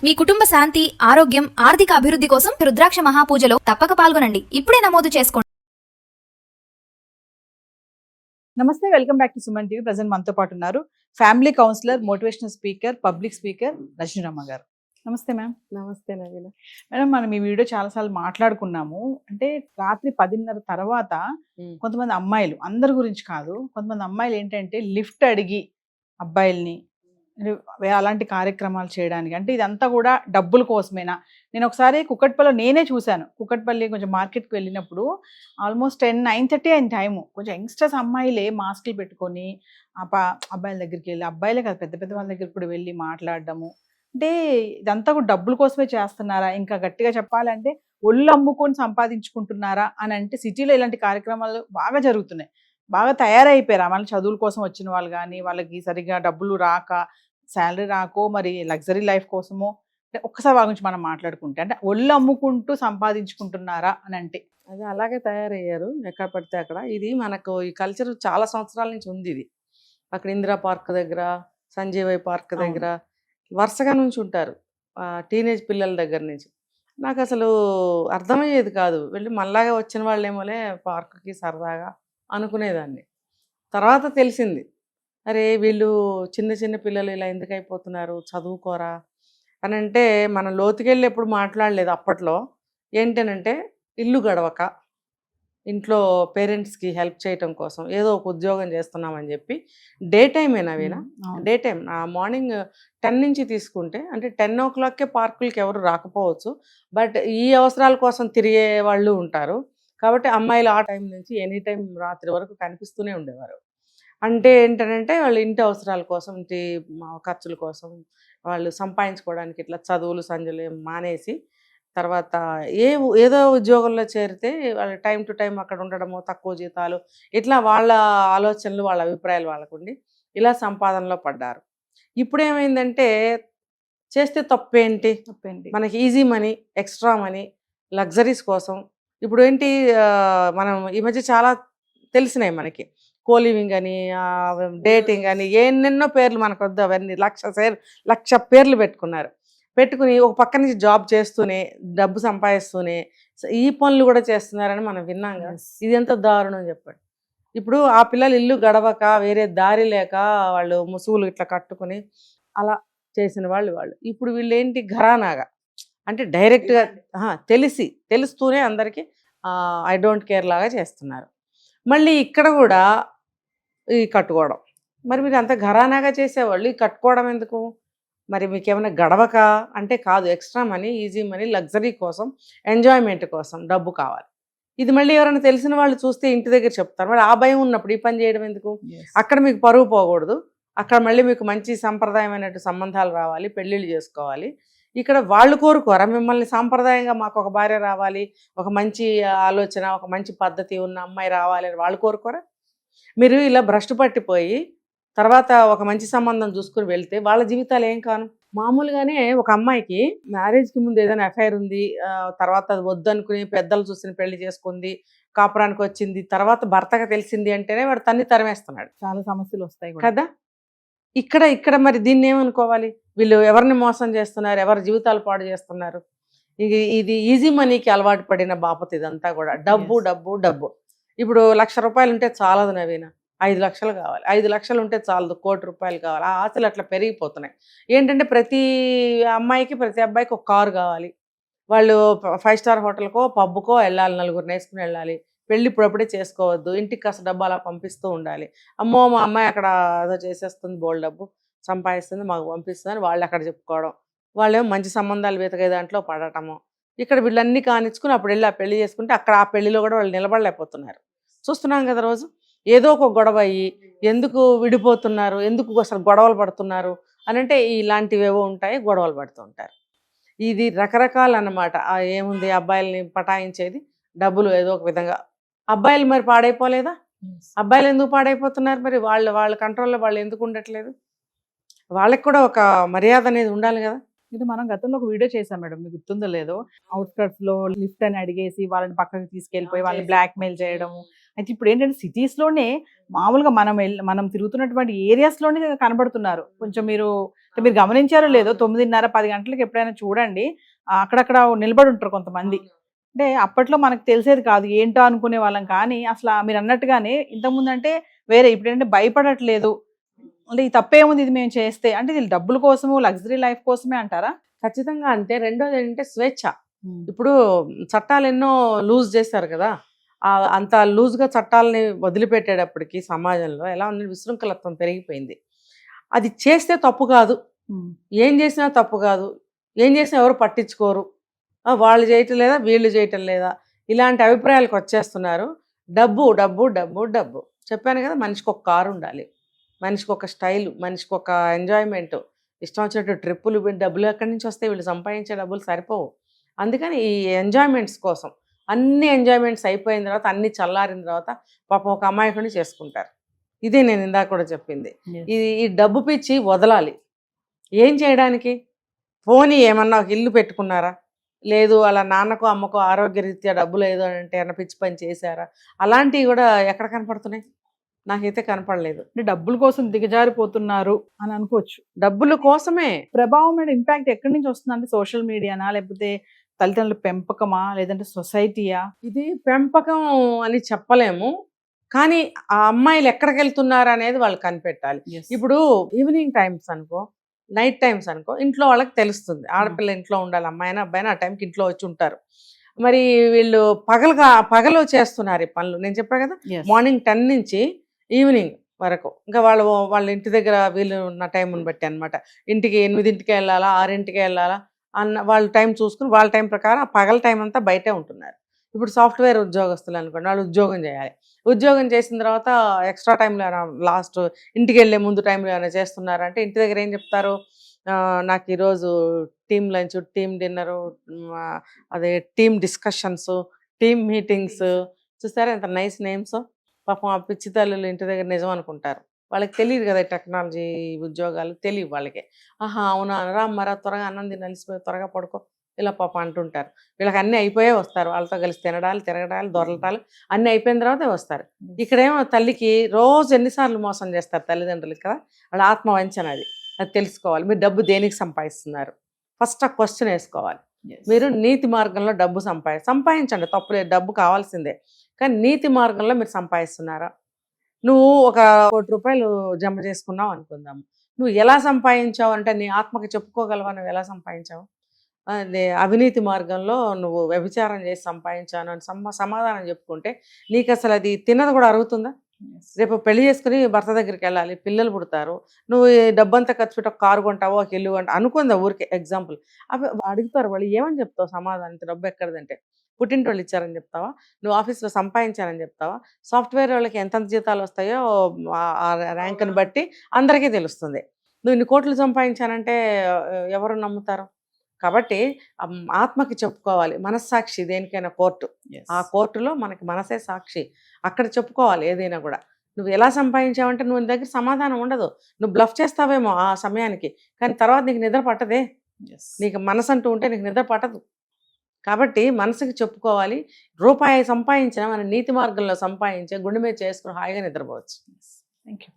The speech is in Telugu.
మీ కుటుంబ శాంతి, ఆరోగ్యం, ఆర్థిక అభివృద్ధి కోసం రుద్రాక్ష మహాపూజలో తప్పక పాల్గొనండి. ఇప్పుడే నమోదు చేసుకోండి. నమస్తే, welcome back to Suman TV. Present మనతో పాటు ఉన్నారు family counsellor, motivational speaker, public speaker Rajaniramma గారు. నమస్తే మ్యామ్. నమస్తే నవీన. మేడం, మనం ఈ వీడియో చాలాసార్లు మాట్లాడుకున్నాము. అంటే రాత్రి 10:30 తర్వాత కొంతమంది అమ్మాయిలు, అందరి గురించి కాదు, కొంతమంది అమ్మాయిలు ఏంటంటే లిఫ్ట్ అడిగి అబ్బాయిల్ని అలాంటి కార్యక్రమాలు చేయడానికి, అంటే ఇదంతా కూడా డబ్బుల కోసమేనా? నేను ఒకసారి కుక్కట్పల్లిలో నేనే చూశాను. కుక్కట్పల్లి కొంచెం మార్కెట్కి వెళ్ళినప్పుడు ఆల్మోస్ట్ 9:30 అయిన టైము. కొంచెం యంగ్స్టర్స్ అమ్మాయిలే మాస్కులు పెట్టుకొని అబ్బాయిల దగ్గరికి వెళ్ళి, అబ్బాయిలే కాదు పెద్ద పెద్ద వాళ్ళ దగ్గరికి కూడా వెళ్ళి మాట్లాడడము. అంటే ఇదంతా కూడా డబ్బుల కోసమే చేస్తున్నారా? ఇంకా గట్టిగా చెప్పాలంటే ఒళ్ళు అమ్ముకొని సంపాదించుకుంటున్నారా అని అంటే సిటీలో ఇలాంటి కార్యక్రమాలు బాగా జరుగుతున్నాయి. బాగా తయారైపోయారు. మన చదువుల కోసం వచ్చిన వాళ్ళు కానీ, వాళ్ళకి సరిగ్గా డబ్బులు రాక, శాలరీ రాకో, మరి లగ్జరీ లైఫ్ కోసమో, అంటే ఒక్కసారి వాళ్ళ గురించి మనం మాట్లాడుకుంటే, అంటే ఒళ్ళు అమ్ముకుంటూ సంపాదించుకుంటున్నారా అని అంటే అది అలాగే తయారయ్యారు ఎక్కడ పడితే అక్కడ. ఇది మనకు ఈ కల్చర్ చాలా సంవత్సరాల నుంచి ఉంది. ఇది అక్కడ ఇందిరా పార్క్ దగ్గర, సంజీవయ్య పార్క్ దగ్గర వరుసగా నుంచి ఉంటారు టీనేజ్ పిల్లల దగ్గర నుంచి. నాకు అసలు అర్థమయ్యేది కాదు. వెళ్ళి మళ్ళాగా వచ్చిన వాళ్ళేమోలే పార్క్కి సరదాగా అనుకునేదాన్ని. తర్వాత తెలిసింది, అరే వీళ్ళు చిన్న చిన్న పిల్లలు ఇలా ఎందుకు అయిపోతున్నారు, చదువుకోరా అని. అంటే మనం లోతుకెళ్ళి ఎప్పుడు మాట్లాడలేదు అప్పట్లో. ఏంటనంటే ఇల్లు గడవక, ఇంట్లో పేరెంట్స్కి హెల్ప్ చేయటం కోసం ఏదో ఒక ఉద్యోగం చేస్తున్నామని చెప్పి డే టైమేనావేనా, డే టైం మార్నింగ్ 10 నుంచి తీసుకుంటే, అంటే 10 o'clockకే పార్కులకి ఎవరు రాకపోవచ్చు, బట్ ఈ అవసరాల కోసం తిరిగే వాళ్ళు ఉంటారు. కాబట్టి అమ్మాయిలు ఆ టైం నుంచి ఎనీ టైం రాత్రి వరకు కనిపిస్తూనే ఉండేవారు. అంటే ఏంటంటే వాళ్ళు ఇంటి అవసరాల కోసం, ఇంటి ఖర్చుల కోసం, వాళ్ళు సంపాదించుకోవడానికి ఇట్లా చదువులు సంజలు మానేసి, తర్వాత ఏదో ఉద్యోగంలో చేరితే వాళ్ళు టైం టు టైం అక్కడ ఉండడము, తక్కువ జీతాలు, ఇట్లా వాళ్ళ ఆలోచనలు, వాళ్ళ అభిప్రాయాలు వాళ్ళకుండి ఇలా సంపాదనలో పడ్డారు. ఇప్పుడు ఏమైందంటే చేస్తే తప్పేంటి, మనకి easy money, extra money, luxuries కోసం. ఇప్పుడు ఏంటి, మనం ఈ మధ్య చాలా తెలిసినాయి మనకి, కోలివింగ్ అని, డేటింగ్ అని, ఎన్నెన్నో పేర్లు మనకు వద్దు, అవన్నీ 1,00,000 పేర్లు పెట్టుకుని ఒక పక్క నుంచి జాబ్ చేస్తూనే డబ్బు సంపాదిస్తూనే ఈ పనులు కూడా చేస్తున్నారని మనం విన్నాం కదా. ఇది ఎంత దారుణం చెప్పండి. ఇప్పుడు ఆ పిల్లలు ఇల్లు గడవక, వేరే దారి లేక, వాళ్ళు ముసుగులు ఇట్లా కట్టుకుని అలా చేసిన వాళ్ళు. ఇప్పుడు వీళ్ళు ఏంటి, ఘరానాగా, అంటే డైరెక్ట్గా తెలుస్తూనే అందరికీ ఐ డోంట్ కేర్ లాగా చేస్తున్నారు. మళ్ళీ ఇక్కడ కూడా ఈ కట్టుకోవడం. మరి మీరు అంత ఘరానాగా చేసేవాళ్ళు ఈ కట్టుకోవడం ఎందుకు? మరి మీకు ఏమైనా గడవక అంటే కాదు, extra money, easy money, luxury కోసం, ఎంజాయ్మెంట్ కోసం డబ్బు కావాలి. ఇది మళ్ళీ ఎవరైనా తెలిసిన వాళ్ళు చూస్తే ఇంటి దగ్గర చెప్తారు. మరి ఆ భయం ఉన్నప్పుడు ఈ పని చేయడం ఎందుకు? అక్కడ మీకు పరువు పోకూడదు, అక్కడ మళ్ళీ మీకు మంచి సంప్రదాయమైనట్టు సంబంధాలు రావాలి, పెళ్ళిళ్ళు చేసుకోవాలి. ఇక్కడ వాళ్ళు కోరుకోరా మిమ్మల్ని సాంప్రదాయంగా, మాకు ఒక భార్య రావాలి, ఒక మంచి ఆలోచన, ఒక మంచి పద్ధతి ఉన్న అమ్మాయి రావాలి అని వాళ్ళు కోరుకోరా? మీరు ఇలా భ్రష్టు పట్టిపోయి తర్వాత ఒక మంచి సంబంధం చూసుకుని వెళ్తే వాళ్ళ జీవితాలు ఏం కాను. మామూలుగానే ఒక అమ్మాయికి మ్యారేజ్కి ముందు ఏదైనా అఫైర్ ఉంది, తర్వాత అది వద్దు అనుకుని పెద్దలు చూసిన పెళ్లి చేసుకుంది, కాపురానికి వచ్చింది, తర్వాత భర్తగా తెలిసింది అంటేనే వాడు తన్ని తరిమేస్తున్నాడు. చాలా సమస్యలు వస్తాయి కదా. ఇక్కడ మరి దీన్ని ఏమనుకోవాలి? వీళ్ళు ఎవరిని మోసం చేస్తున్నారు, ఎవరి జీవితాలు పాడు చేస్తున్నారు? ఇది ఈజీ మనీకి అలవాటు పడిన బాపత ఇదంతా కూడా. డబ్బు డబ్బు డబ్బు. ఇప్పుడు 1,00,000 రూపాయలు ఉంటే చాలదు నవీన, 5 లక్షలు కావాలి. 5 లక్షలు ఉంటే చాలదు, 1 కోటి రూపాయలు కావాలి. ఆ ఆశలు అట్లా పెరిగిపోతున్నాయి. ఏంటంటే ప్రతి అమ్మాయికి, ప్రతి అబ్బాయికి ఒక కారు కావాలి. వాళ్ళు 5 స్టార్ హోటల్కో, పబ్కో వెళ్ళాలి, 4గురిని వేసుకుని వెళ్ళాలి. పెళ్ళి ఇప్పుడప్పుడే చేసుకోవద్దు, ఇంటికి కాస్త డబ్బు అలా పంపిస్తూ ఉండాలి. అమ్మో మా అమ్మాయి అక్కడ ఏదో చేసేస్తుంది, బోల్డ్ డబ్బు సంపాదిస్తుంది, మాకు పంపిస్తుంది అని వాళ్ళు అక్కడ చెప్పుకోవడం. వాళ్ళేమో మంచి సంబంధాలు వెతకే దాంట్లో పడటము. ఇక్కడ వీళ్ళన్నీ కానిచ్చుకుని అప్పుడు వెళ్ళి ఆ పెళ్లి చేసుకుంటే అక్కడ ఆ పెళ్లిలో కూడా వాళ్ళు నిలబడలేకపోతున్నారు. చూస్తున్నాం కదా రోజు. ఏదో ఒక గొడవ అయ్యి ఎందుకు విడిపోతున్నారు, ఎందుకు అసలు గొడవలు పడుతున్నారు అని అంటే ఇలాంటివేవో ఉంటాయి, గొడవలు పడుతూ ఉంటారు. ఇది రకరకాలు అన్నమాట. ఏముంది, అబ్బాయిల్ని పటాయించేది డబ్బులు ఏదో ఒక విధంగా. అబ్బాయిలు మరి పాడైపోలేదా? అబ్బాయిలు ఎందుకు పాడైపోతున్నారు? మరి వాళ్ళ కంట్రోల్లో వాళ్ళు ఎందుకు ఉండట్లేదు? వాళ్ళకి కూడా ఒక మర్యాద అనేది ఉండాలి కదా. ఇది మనం గతంలో ఒక వీడియో చేసాం మేడం, మీకు గుర్తుందో లేదో. అవుట్స్కట్స్ లో లిఫ్ట్ అని అడిగేసి వాళ్ళని పక్కకి తీసుకెళ్ళిపోయి వాళ్ళని బ్లాక్ మెయిల్ చేయడము, అయితే ఇప్పుడు ఏంటంటే సిటీస్లోనే మామూలుగా మనం తిరుగుతున్నటువంటి ఏరియాస్లోనే కనబడుతున్నారు. కొంచెం మీరు గమనించారో లేదో 9:30 10 గంటలకు ఎప్పుడైనా చూడండి, అక్కడక్కడ నిలబడి ఉంటారు కొంతమంది. అంటే అప్పట్లో మనకు తెలిసేది కాదు, ఏంటో అనుకునే వాళ్ళం. కానీ అసలు మీరు అన్నట్టుగానే ఇంతకుముందు అంటే వేరే, ఇప్పుడు ఏంటంటే భయపడట్లేదు. అంటే ఈ తప్పేముంది ఇది మేము చేస్తే, అంటే ఇది డబ్బుల కోసము లగ్జరీ లైఫ్ కోసమే అంటారా? ఖచ్చితంగా అంతే. రెండోది ఏంటంటే స్వేచ్ఛ. ఇప్పుడు చట్టాలు ఎన్నో లూజ్ చేశారు కదా, అంత లూజ్గా చట్టాలని వదిలిపెట్టేటప్పటికి సమాజంలో ఎలా ఉంది, విశృంఖలత్వం పెరిగిపోయింది. అది చేస్తే తప్పు కాదు, ఏం చేసినా తప్పు కాదు, ఏం చేసినా ఎవరు పట్టించుకోరు, వాళ్ళు చేయటం లేదా వీళ్ళు చేయటం లేదా, ఇలాంటి అభిప్రాయాలకు వచ్చేస్తున్నారు. డబ్బు డబ్బు డబ్బు డబ్బు చెప్పాను కదా, మనిషికి ఒక కారు ఉండాలి, మనిషికి ఒక స్టైల్, మనిషికి ఒక ఎంజాయ్మెంట్, ఇష్టం వచ్చినట్టు ట్రిప్పులు. డబ్బులు ఎక్కడి నుంచి వస్తే, వీళ్ళు సంపాదించే డబ్బులు సరిపోవు. అందుకని ఈ ఎంజాయ్మెంట్స్ కోసం అన్ని ఎంజాయ్మెంట్స్ అయిపోయిన తర్వాత, అన్ని చల్లారిన తర్వాత పాపం ఒక అమాయకుడిని చేసుకుంటారు. ఇదే నేను ఇందాక కూడా చెప్పింది. ఈ డబ్బు పిచ్చి వదలాలి. ఏం చేయడానికి? పోనీ ఏమన్నా ఒక ఇల్లు పెట్టుకున్నారా, లేదు అలా నాన్నకో అమ్మకో ఆరోగ్యరీత్యా డబ్బు లేదు అంటే ఏమన్నా పిచ్చి పని చేశారా, అలాంటివి కూడా ఎక్కడ కనపడుతున్నాయి? నాకైతే కనపడలేదు. అంటే డబ్బుల కోసం దిగజారిపోతున్నారు అని అనుకోవచ్చు. డబ్బుల కోసమే. ప్రభావం మీద ఇంపాక్ట్ ఎక్కడి నుంచి వస్తుంది? అంటే సోషల్ మీడియానా, లేకపోతే తల్లిదండ్రుల పెంపకమా, లేదంటే సొసైటీయా? ఇది పెంపకం అని చెప్పలేము, కానీ ఆ అమ్మాయిలు ఎక్కడికి వెళ్తున్నారు అనేది వాళ్ళు కనిపెట్టాలి. ఇప్పుడు ఈవినింగ్ టైమ్స్ అనుకో, నైట్ టైమ్స్ అనుకో, ఇంట్లో వాళ్ళకి తెలుస్తుంది ఆడపిల్ల ఇంట్లో ఉండాలి, అమ్మాయినా అబ్బాయినా ఆ టైంకి ఇంట్లో వచ్చి ఉంటారు. మరి వీళ్ళు పగలు చేస్తున్నారు ఈ పనులు. నేను చెప్పా కదా, మార్నింగ్ 10 నుంచి ఈవినింగ్ వరకు, ఇంకా వాళ్ళ ఇంటి దగ్గర వీళ్ళు ఉన్న టైంని బట్టి అనమాట. ఇంటికి 8ంటికి వెళ్ళాలా, 6ంటికి వెళ్ళాలా అన్న వాళ్ళ టైం చూసుకుని, వాళ్ళ టైం ప్రకారం ఆ పగల టైం అంతా బయటే ఉంటున్నారు. ఇప్పుడు సాఫ్ట్వేర్ ఉద్యోగస్తులు అనుకోండి, వాళ్ళు ఉద్యోగం చేయాలి. ఉద్యోగం చేసిన తర్వాత ఎక్స్ట్రా టైంలో లాస్ట్ ఇంటికి వెళ్ళే ముందు టైంలో ఏమైనా చేస్తున్నారంటే, ఇంటి దగ్గర ఏం చెప్తారు, నాకు ఈరోజు టీమ్ లంచ్, టీమ్ డిన్నరు, అదే టీమ్ డిస్కషన్స్, టీమ్ మీటింగ్స్. చూస్తారా ఎంత నైస్ నేమ్స్. పాపం ఆ పిచ్చి తల్లులు ఇంటి దగ్గర నిజం అనుకుంటారు. వాళ్ళకి తెలియదు కదా టెక్నాలజీ ఉద్యోగాలు, తెలియదు వాళ్ళకి. ఆహా అవునా, మరా త్వరగా అన్నం తిని అలసిపోయి త్వరగా పడుకో, ఇలా పాపం అంటుంటారు. వీళ్ళకి అన్నీ అయిపోయే వస్తారు, వాళ్ళతో కలిసి తినడాలు తిరగడాలు దొరలటాలు అన్నీ అయిపోయిన తర్వాతే వస్తారు. ఇక్కడేమో తల్లికి రోజు ఎన్నిసార్లు మోసం చేస్తారు తల్లిదండ్రులకి కదా, వాళ్ళ ఆత్మవంచన అది తెలుసుకోవాలి. మీరు డబ్బు దేనికి సంపాదిస్తున్నారు, ఫస్ట్ ఆ క్వశ్చన్ వేసుకోవాలి. మీరు నీతి మార్గంలో డబ్బు సంపాదించండి, తప్పులేదు, డబ్బు కావాల్సిందే, కానీ నీతి మార్గంలో మీరు సంపాదిస్తున్నారా? నువ్వు ఒక ₹1,00,00,000 జమ చేసుకున్నావు అనుకుందాము, నువ్వు ఎలా సంపాదించావు అంటే నీ ఆత్మకి చెప్పుకోగలవా నువ్వు ఎలా సంపాదించావు? అవినీతి మార్గంలో నువ్వు వ్యభిచారం చేసి సంపాదించాను అని సమాధానం చెప్పుకుంటే నీకు అసలు అది తిన్నది కూడా అరుగుతుందా? రేపు పెళ్లి చేసుకుని భర్త దగ్గరికి వెళ్ళాలి, పిల్లలు పుడతారు, నువ్వు డబ్బంతా ఖర్చు పెట్టి ఒక కారు కొంటావో ఒక ఇల్లు కొంటావు అనుకుందా, ఊరికే ఎగ్జాంపుల్. అవి అడుగుతారు, వాళ్ళు ఏమని చెప్తావు సమాధానం? డబ్బు ఎక్కడదంటే పుట్టింటి వాళ్ళు ఇచ్చారని చెప్తావా, నువ్వు ఆఫీస్లో సంపాదించానని చెప్తావా? సాఫ్ట్వేర్ వాళ్ళకి ఎంతెంత జీతాలు వస్తాయో ఆ ర్యాంక్ని బట్టి అందరికీ తెలుస్తుంది. నువ్వు ఇన్ని కోట్లు సంపాదించానంటే ఎవరు నమ్ముతారు? కాబట్టి ఆత్మకి చెప్పుకోవాలి. మనస్సాక్షి దేనికైనా కోర్టు, ఆ కోర్టులో మనకి మనసే సాక్షి, అక్కడ చెప్పుకోవాలి ఏదైనా కూడా. నువ్వు ఎలా సంపాదించావంటే నువ్వు దగ్గర సమాధానం ఉండదు. నువ్వు బ్లఫ్ చేస్తావేమో ఆ సమయానికి, కానీ తర్వాత నీకు నిద్ర పట్టదే. నీకు మనసు అంటూ ఉంటే నీకు నిద్ర పట్టదు. కాబట్టి మనసుకి చెప్పుకోవాలి. రూపాయి సంపాదించినా మన నీతి మార్గంలో సంపాదించే గుండె మీద చేసుకుని హాయిగా నిద్రపోవచ్చు. Thank you.